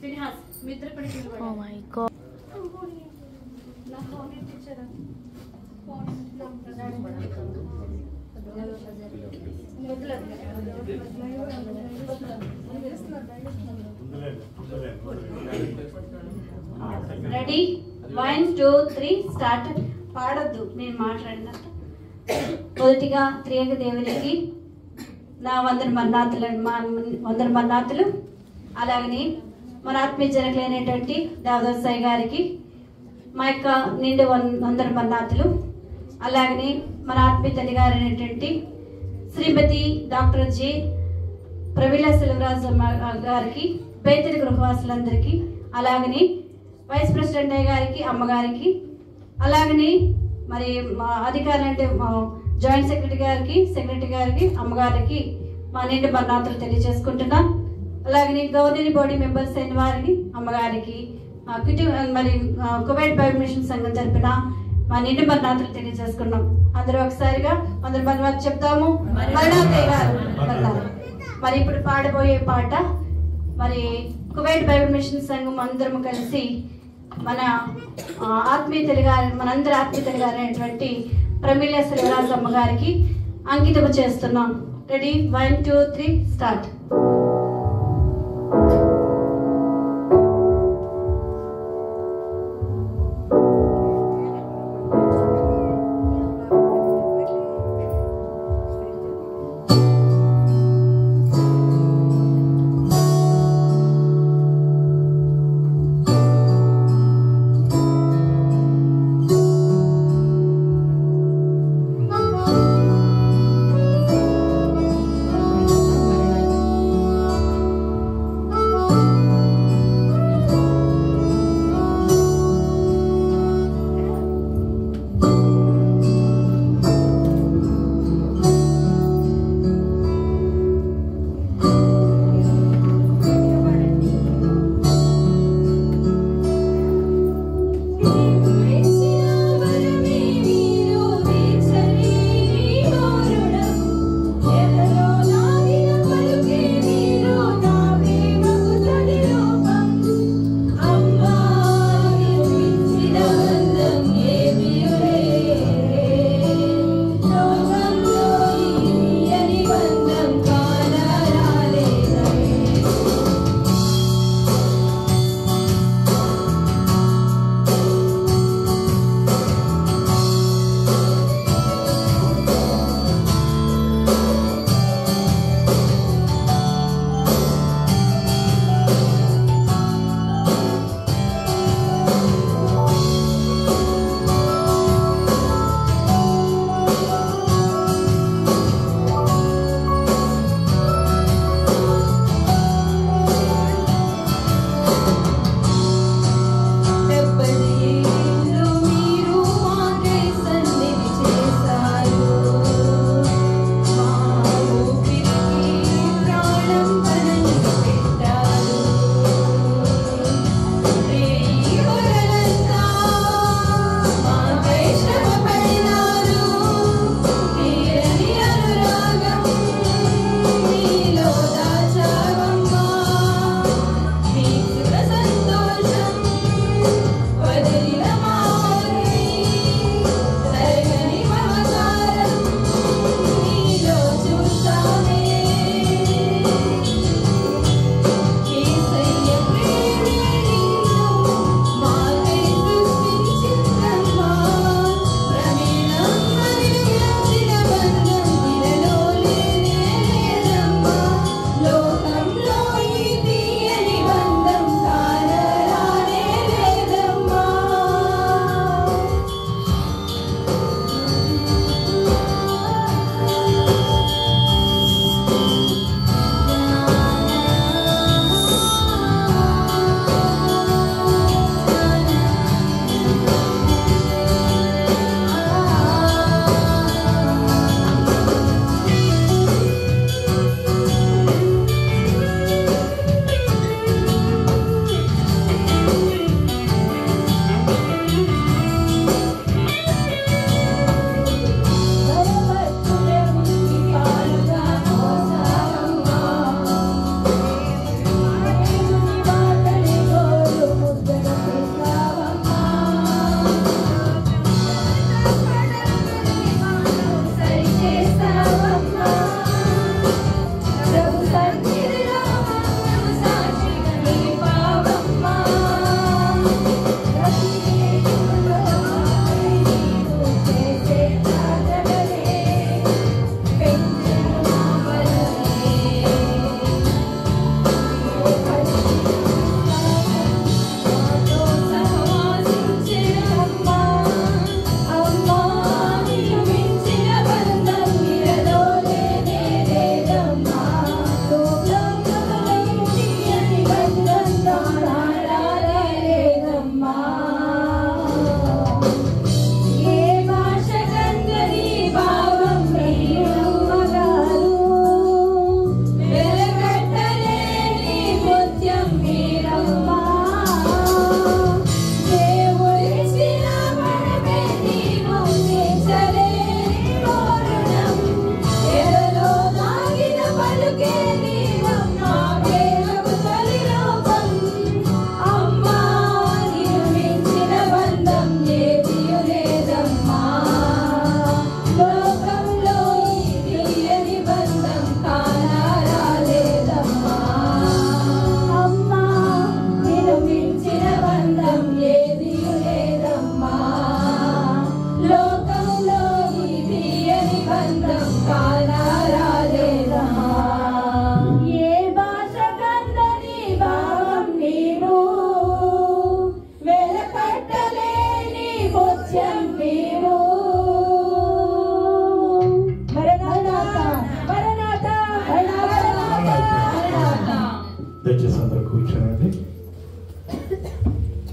Oh my God. Ready 1 2 3 start. పాడొద్దు, నేను మాట్లాడిన. మొదటిగా త్రియేక దేవునికి నా వందన మన్నాతులు. అలాగని మన ఆత్మీయ జనకులైనటువంటి దావదాస్ సాయి గారికి మా యొక్క నిండు వందన మన్నాతులు. అలాగని మన ఆత్మీయ తల్లి గారైనటువంటి శ్రీమతి డాక్టర్ జె ప్రవీల సెల్వరాజు గారికి, బేతరి గృహవాసులందరికీ, అలాగని వైస్ ప్రెసిడెంట్ అయ్య గారికి, అమ్మగారికి, అలాగని మరి మా అధికారులు అంటే మా జాయింట్ సెక్రటరీ గారికి, అమ్మగారికి మా నిండు మన్నాతులు తెలియజేసుకుంటున్నాం. అలాగని గవర్నరీ బాడీ మెంబర్స్ అయిన వారికి, అమ్మగారికి, మరి కువైట్ బైబిల్ మిషన్ సంఘం జరిపిన మా నిండు మన్నాతులు తెలియజేసుకున్నాం. అందరూ ఒకసారిగా అందరు మన్నాతులు చెప్తాము. మరి ఇప్పుడు పాడబోయే పాట మరి కువైట్ బైబిల్ మిషన్ సంఘం అందరం కలిసి మన మనందరి ఆత్మీయతలు గారైనటువంటి ప్రమీల సెల్వరాజు అమ్మగారికి అంకితం చేస్తున్నాం. Ready 1 2 3 start.